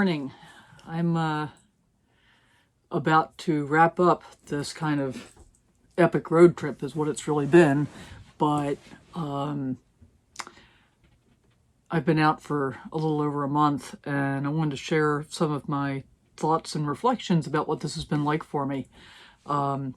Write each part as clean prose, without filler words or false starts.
morning. I'm about to wrap up this kind of epic road trip is what it's really been, but I've been out for a little over a month, and I wanted to share some of my thoughts and reflections about what this has been like for me. I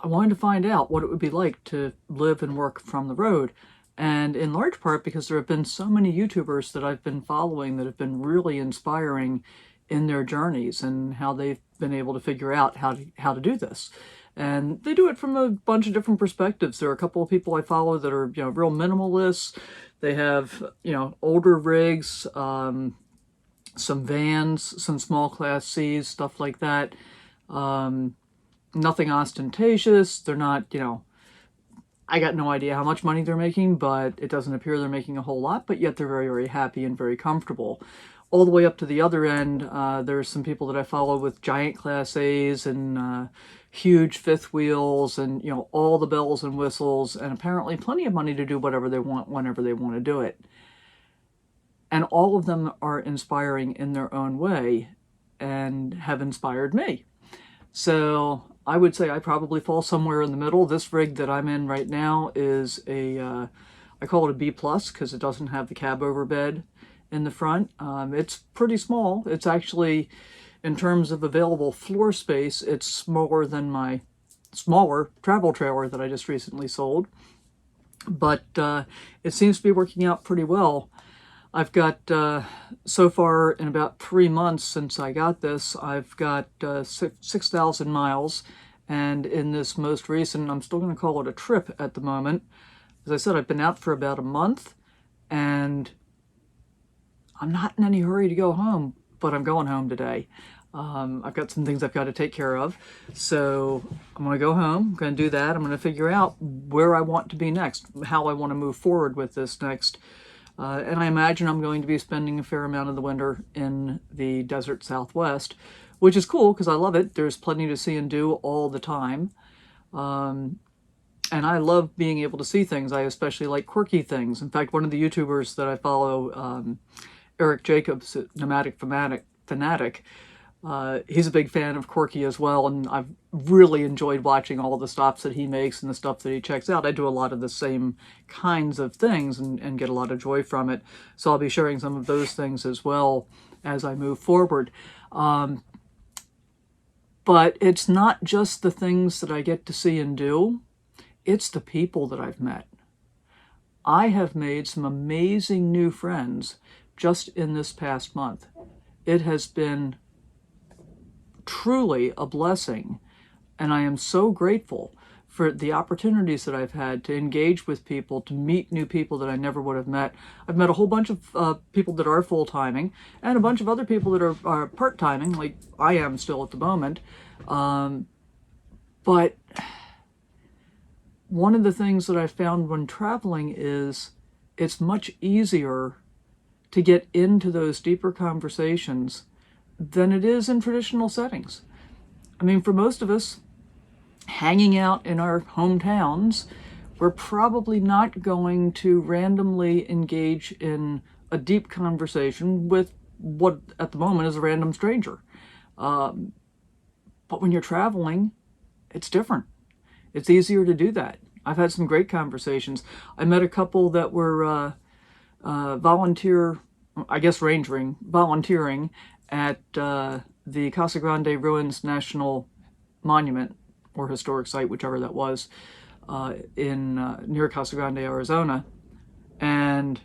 wanted to find out what it would be like to live and work from the road. And in large part because there have been so many YouTubers that I've been following that have been really inspiring in their journeys and how they've been able to figure out how to do this. And they do it from a bunch of different perspectives. There are a couple of people I follow that are, real minimalists. They have, older rigs, some vans, some small Class Cs, stuff like that. Nothing ostentatious. They're not, I got no idea how much money they're making, but it doesn't appear they're making a whole lot, but yet they're very, very happy and very comfortable. All the way up to the other end, there's some people that I follow with giant Class A's and huge fifth wheels and, all the bells and whistles, and apparently plenty of money to do whatever they want whenever they want to do it. And all of them are inspiring in their own way and have inspired me. So I would say I probably fall somewhere in the middle. This rig that I'm in right now is I call it a B plus because it doesn't have the cab over bed in the front. It's pretty small. It's actually, in terms of available floor space, it's smaller than my smaller travel trailer that I just recently sold. But it seems to be working out pretty well. I've got, so far in about 3 months since I got this, I've got 6,000 miles. And in this most recent, I'm still going to call it a trip at the moment. As I said, I've been out for about a month, and I'm not in any hurry to go home, but I'm going home today. I've got some things I've got to take care of. So I'm going to go home, I'm going to do that. I'm going to figure out where I want to be next, how I want to move forward with this next. And I imagine I'm going to be spending a fair amount of the winter in the desert Southwest, which is cool because I love it. There's plenty to see and do all the time. And I love being able to see things. I especially like quirky things. In fact, one of the YouTubers that I follow, Eric Jacobs, Nomadic Fanatic, he's a big fan of quirky as well, and I've really enjoyed watching all the stops that he makes and the stuff that he checks out. I do a lot of the same kinds of things and get a lot of joy from it, so I'll be sharing some of those things as well as I move forward. But it's not just the things that I get to see and do, it's the people that I've met. I have made some amazing new friends just in this past month. It has been truly a blessing, and I am so grateful for the opportunities that I've had to engage with people, to meet new people that I never would have met. I've met a whole bunch of people that are full-timing, and a bunch of other people that are part-timing, like I am still at the moment. But one of the things that I found when traveling is it's much easier to get into those deeper conversations than it is in traditional settings. I mean, for most of us, hanging out in our hometowns, we're probably not going to randomly engage in a deep conversation with what at the moment is a random stranger. But when you're traveling, it's different. It's easier to do that. I've had some great conversations. I met a couple that were volunteering at the Casa Grande Ruins National Monument, or historic site, whichever that was, near Casa Grande, Arizona, and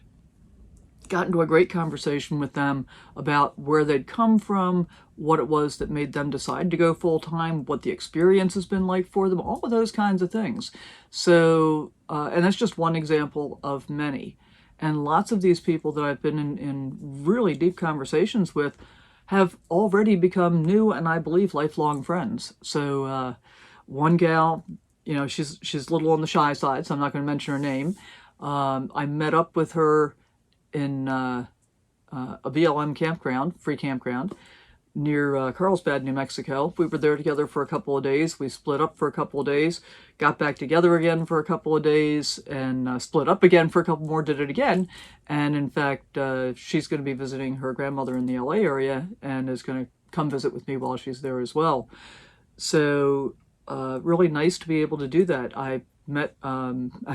got into a great conversation with them about where they'd come from, what it was that made them decide to go full-time, what the experience has been like for them, all of those kinds of things. So, and that's just one example of many. And lots of these people that I've been in really deep conversations with have already become new and I believe lifelong friends. So one gal, she's a little on the shy side, so I'm not going to mention her name. I met up with her in a BLM campground, free campground, near Carlsbad, New Mexico. We were there together for a couple of days. We split up for a couple of days, got back together again for a couple of days, and split up again for a couple more, did it again. And in fact, she's going to be visiting her grandmother in the LA area and is going to come visit with me while she's there as well. So really nice to be able to do that. I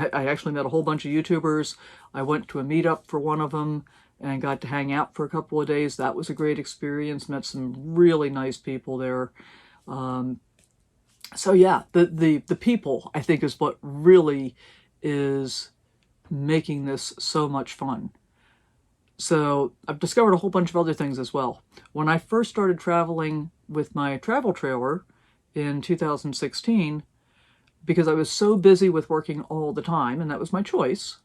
actually met a whole bunch of YouTubers. I went to a meetup for one of them and got to hang out for a couple of days. That was a great experience. Met some really nice people there. So yeah, the people, I think, is what really is making this so much fun. So I've discovered a whole bunch of other things as well. When I first started traveling with my travel trailer in 2016, because I was so busy with working all the time, and that was my choice,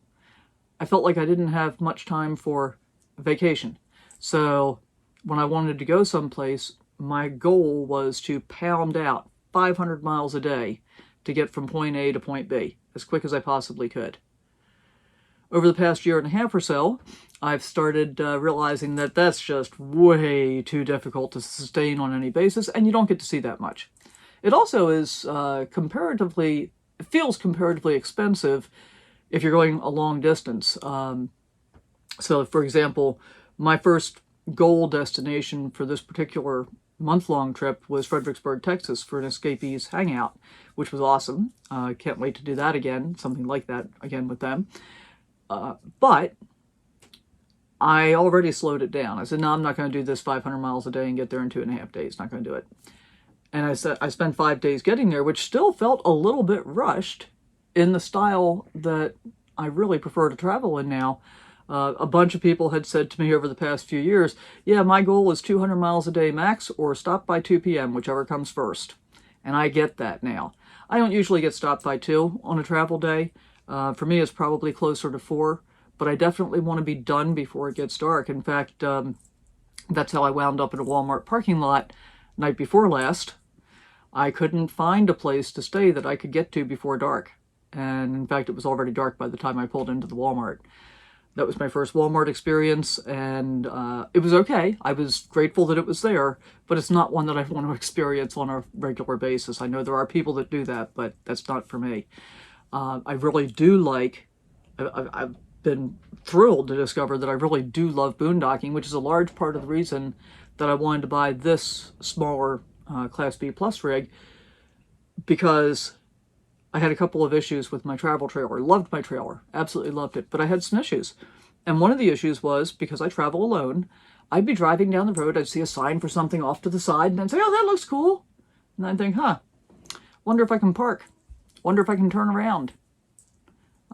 I felt like I didn't have much time for vacation. So when I wanted to go someplace, my goal was to pound out 500 miles a day to get from point A to point B as quick as I possibly could. Over the past year and a half or so, I've started realizing that that's just way too difficult to sustain on any basis, and you don't get to see that much. It also is it feels comparatively expensive if you're going a long distance. So, for example, my first goal destination for this particular month-long trip was Fredericksburg, Texas, for an escapees hangout, which was awesome. Can't wait to do that again, something like that again with them. But I already slowed it down. I said, no, I'm not going to do this 500 miles a day and get there in 2.5 days. Not going to do it. And I spent 5 days getting there, which still felt a little bit rushed in the style that I really prefer to travel in now. A bunch of people had said to me over the past few years, yeah, my goal is 200 miles a day max, or stop by 2 p.m., whichever comes first. And I get that now. I don't usually get stopped by 2 on a travel day. For me, it's probably closer to 4, but I definitely want to be done before it gets dark. In fact, that's how I wound up in a Walmart parking lot night before last. I couldn't find a place to stay that I could get to before dark. And in fact, it was already dark by the time I pulled into the Walmart. That was my first Walmart experience, and it was okay. I was grateful that it was there, but it's not one that I want to experience on a regular basis. I know there are people that do that, but that's not for me. I really do like, I've been thrilled to discover that I really do love boondocking, which is a large part of the reason that I wanted to buy this smaller Class B Plus rig, because I had a couple of issues with my travel trailer. Loved my trailer, absolutely loved it, but I had some issues. And one of the issues was, because I travel alone, I'd be driving down the road, I'd see a sign for something off to the side, and I'd say, oh, that looks cool. And I'd think, wonder if I can park. Wonder if I can turn around.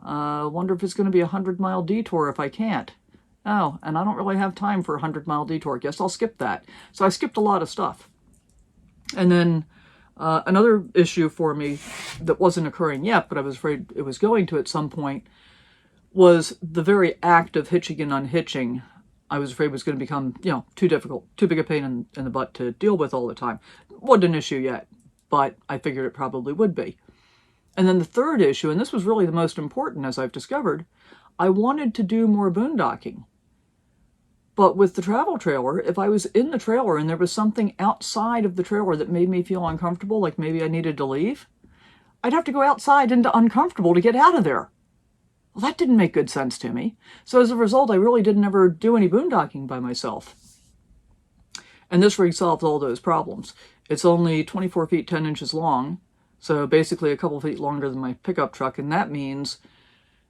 Wonder if it's going to be a 100-mile detour if I can't. Oh, and I don't really have time for a 100-mile detour. Guess I'll skip that. So I skipped a lot of stuff. And then another issue for me that wasn't occurring yet, but I was afraid it was going to at some point, was the very act of hitching and unhitching. I was afraid was going to become, too difficult, too big a pain in the butt to deal with all the time. Wasn't an issue yet, but I figured it probably would be. And then the third issue, and this was really the most important, as I've discovered, I wanted to do more boondocking. But with the travel trailer, if I was in the trailer and there was something outside of the trailer that made me feel uncomfortable, like maybe I needed to leave, I'd have to go outside into uncomfortable to get out of there. Well, that didn't make good sense to me. So as a result, I really didn't ever do any boondocking by myself. And this rig solved all those problems. It's only 24 feet 10 inches long, so basically a couple feet longer than my pickup truck, and that means,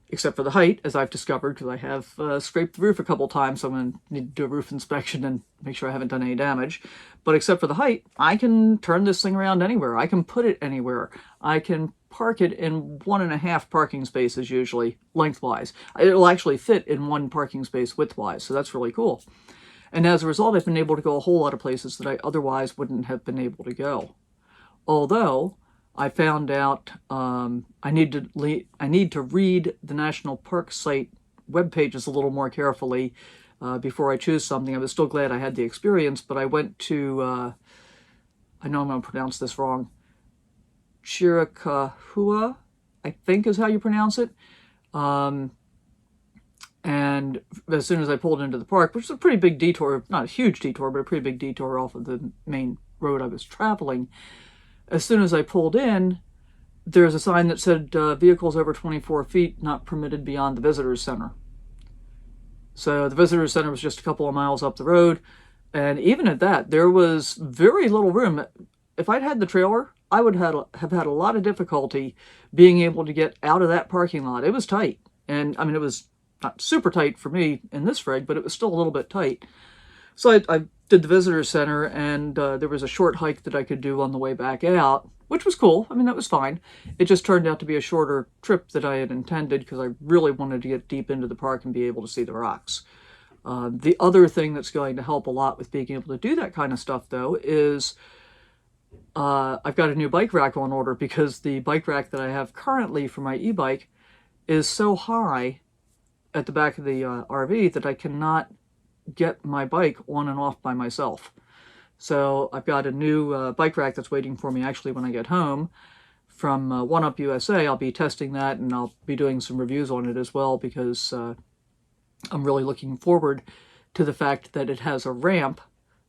except for the height, as I've discovered, because I have scraped the roof a couple times, so I'm going to need to do a roof inspection and make sure I haven't done any damage. But except for the height, I can turn this thing around anywhere. I can put it anywhere. I can park it in 1.5 parking spaces, usually, lengthwise. It'll actually fit in 1 parking space widthwise, so that's really cool. And as a result, I've been able to go a whole lot of places that I otherwise wouldn't have been able to go. Although I found out I need to read the National Park site web pages a little more carefully before I choose something. I was still glad I had the experience, but I went to, I know I'm going to pronounce this wrong, Chiricahua, I think is how you pronounce it. And And as soon as I pulled into the park, which is a pretty big detour, not a huge detour, but a pretty big detour off of the main road I was traveling, as soon as I pulled in, there's a sign that said vehicles over 24 feet not permitted beyond the visitors center. So the visitors center was just a couple of miles up the road. And even at that, there was very little room. If I'd had the trailer, I would have had a lot of difficulty being able to get out of that parking lot. It was tight. And I mean, it was not super tight for me in this rig, but it was still a little bit tight. So I did the visitor center, and there was a short hike that I could do on the way back out, which was cool. I mean, that was fine. It just turned out to be a shorter trip than I had intended because I really wanted to get deep into the park and be able to see the rocks. The other thing that's going to help a lot with being able to do that kind of stuff, though, is I've got a new bike rack on order because the bike rack that I have currently for my e-bike is so high at the back of the RV that I cannot get my bike on and off by myself. So I've got a new bike rack that's waiting for me actually when I get home from One Up USA. I'll be testing that, and I'll be doing some reviews on it as well because I'm really looking forward to the fact that it has a ramp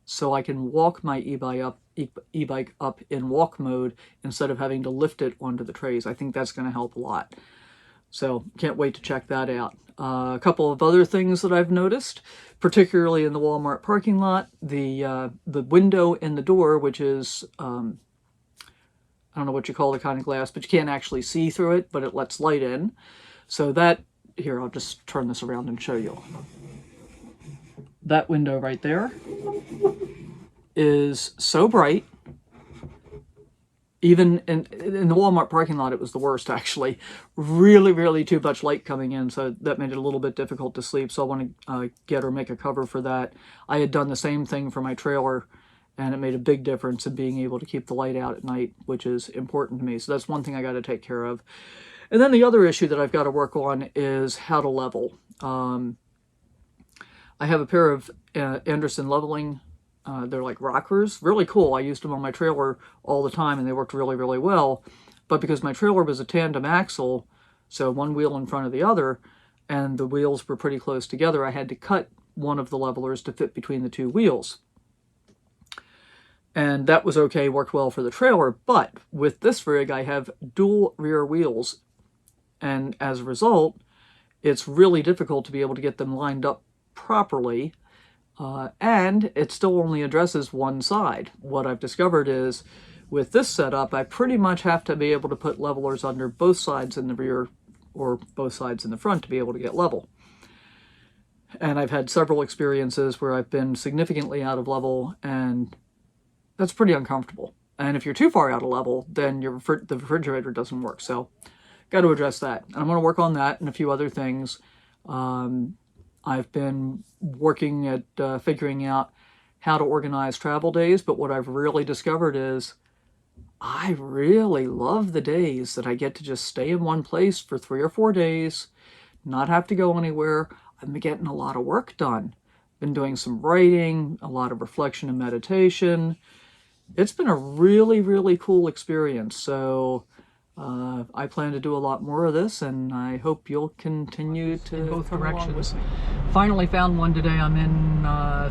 so I can walk my e-bike up in walk mode instead of having to lift it onto the trays. I think that's going to help a lot. So can't wait to check that out. A couple of other things that I've noticed, particularly in the Walmart parking lot, the window in the door, which is, I don't know what you call the kind of glass, but you can't actually see through it, but it lets light in. So that, here, I'll just turn this around and show you. That window right there is so bright. Even in the Walmart parking lot, it was the worst, actually. Really, really too much light coming in, so that made it a little bit difficult to sleep, so I want to get or make a cover for that. I had done the same thing for my trailer, and it made a big difference in being able to keep the light out at night, which is important to me. So that's one thing I got to take care of. And then the other issue that I've got to work on is how to level. I have a pair of Anderson leveling. They're like rockers, really cool. I used them on my trailer all the time and they worked really, really well. But because my trailer was a tandem axle, so one wheel in front of the other, and the wheels were pretty close together, I had to cut one of the levelers to fit between the two wheels. And that was okay, worked well for the trailer, but with this rig I have dual rear wheels, and as a result, it's really difficult to be able to get them lined up properly. And it still only addresses one side. What I've discovered is, with this setup, I pretty much have to be able to put levelers under both sides in the rear or both sides in the front to be able to get level. And I've had several experiences where I've been significantly out of level, and that's pretty uncomfortable. And if you're too far out of level, then the refrigerator doesn't work. So, got to address that. And I'm going to work on that and a few other things. I've been working at figuring out how to organize travel days, but what I've really discovered is I really love the days that I get to just stay in one place for 3 or 4 days, not have to go anywhere. I've been getting a lot of work done. Been doing some writing, a lot of reflection and meditation. It's been a really, really cool experience. So I plan to do a lot more of this, and I hope you'll continue to in both directions. Finally found one today. I'm in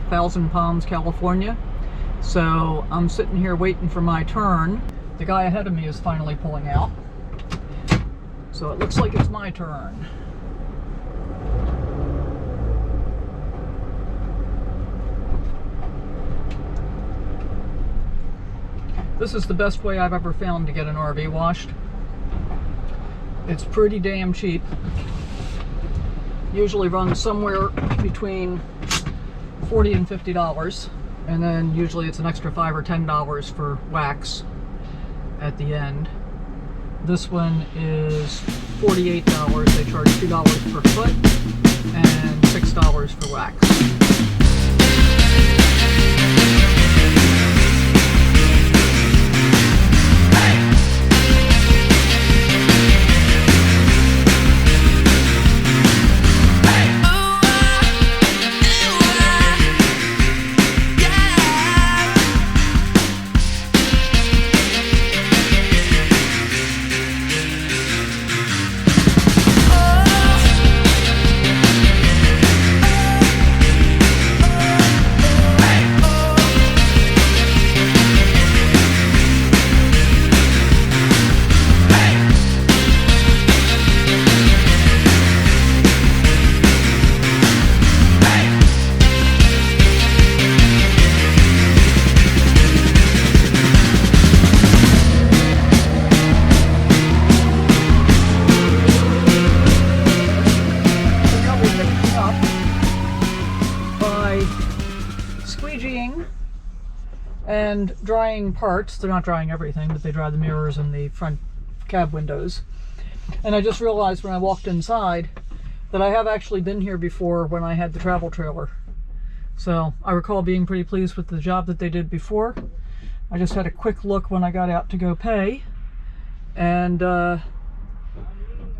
Thousand Palms, California. So I'm sitting here waiting for my turn. The guy ahead of me is finally pulling out. So it looks like it's my turn. This is the best way I've ever found to get an RV washed. It's pretty damn cheap. Usually runs somewhere between $40 and $50. And then usually it's an extra $5 or $10 for wax at the end. This one is $48. They charge $2 per foot and $6 for wax. and drying parts. They're not drying everything, but they dry the mirrors and the front cab windows. And I just realized when I walked inside that I have actually been here before when I had the travel trailer. So I recall being pretty pleased with the job that they did before. I just had a quick look when I got out to go pay, and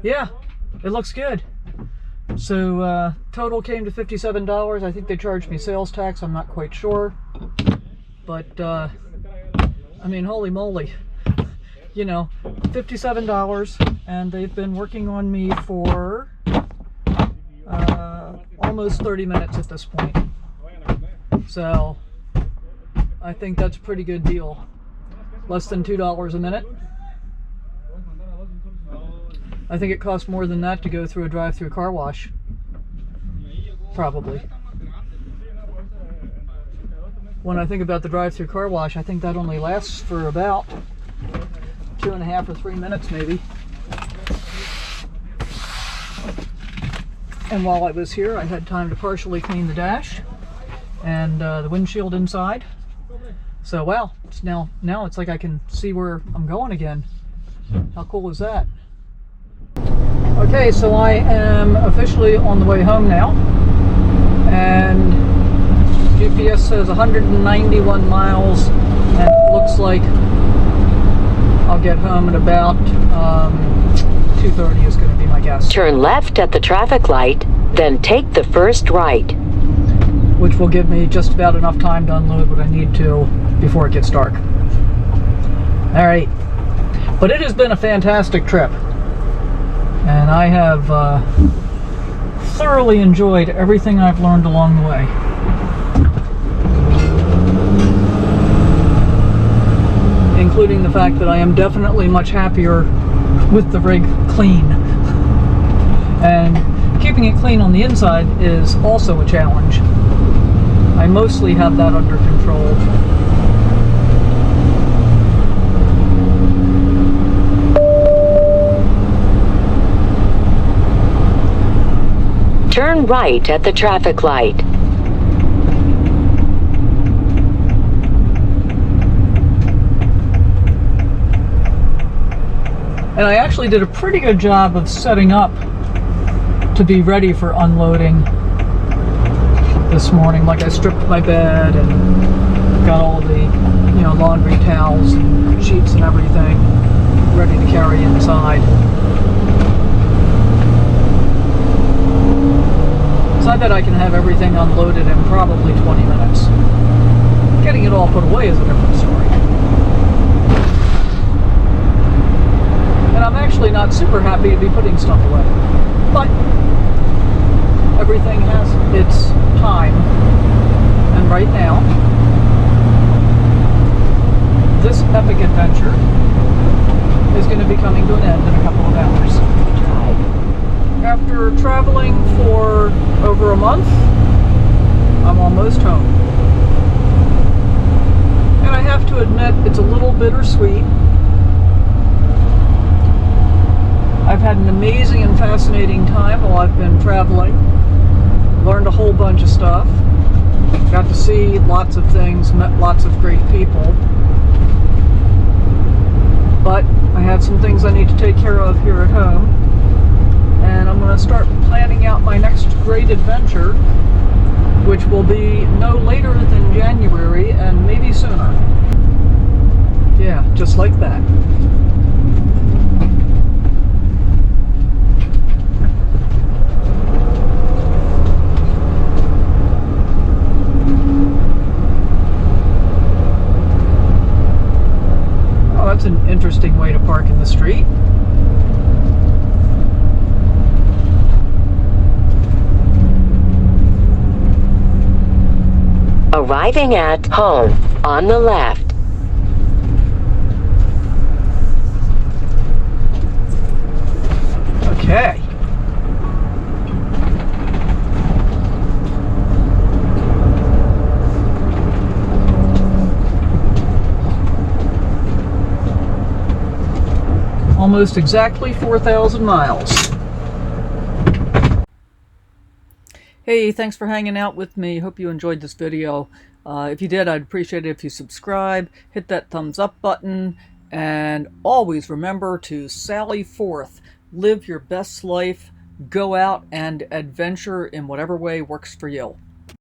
yeah, it looks good. So total came to $57. I think they charged me sales tax, I'm not quite sure, but I mean, holy moly, you know, $57, and they've been working on me for almost 30 minutes at this point. So I think that's a pretty good deal. Less than $2 a minute. I think it costs more than that to go through a drive-through car wash. Probably. When I think about the drive-through car wash, I think that only lasts for about 2.5 or 3 minutes maybe. And while I was here, I had time to partially clean the dash and the windshield inside. So wow, it's now it's like I can see where I'm going again. How cool is that? Okay, so I am officially on the way home now, and GPS says 191 miles, and it looks like I'll get home at about 2:30 is going to be my guess. Turn left at the traffic light, then take the first right. Which will give me just about enough time to unload what I need to before it gets dark. Alright, but it has been a fantastic trip, and I have thoroughly enjoyed everything I've learned along the way. Including the fact that I am definitely much happier with the rig clean. And keeping it clean on the inside is also a challenge. I mostly have that under control. Turn right at the traffic light. And I actually did a pretty good job of setting up to be ready for unloading this morning. Like, I stripped my bed and got all the, you know, laundry towels and sheets and everything ready to carry inside. So I bet I can have everything unloaded in probably 20 minutes. Getting it all put away is a different story. And I'm actually not super happy to be putting stuff away. But everything has its time. And right now, this epic adventure is going to be coming to an end in a couple of hours. After traveling for over a month, I'm almost home. And I have to admit, it's a little bittersweet. I've had an amazing and fascinating time while I've been traveling. Learned a whole bunch of stuff. Got to see lots of things, met lots of great people. But I have some things I need to take care of here at home. And I'm going to start planning out my next great adventure, which will be no later than January and maybe sooner. Yeah, just like that. Oh, that's an interesting way to park in the street. Arriving at home on the left. Okay. Almost exactly 4,000 miles. Hey, thanks for hanging out with me. Hope you enjoyed this video. If you did, I'd appreciate it if you subscribe, hit that thumbs up button, and always remember to sally forth, live your best life, go out and adventure in whatever way works for you.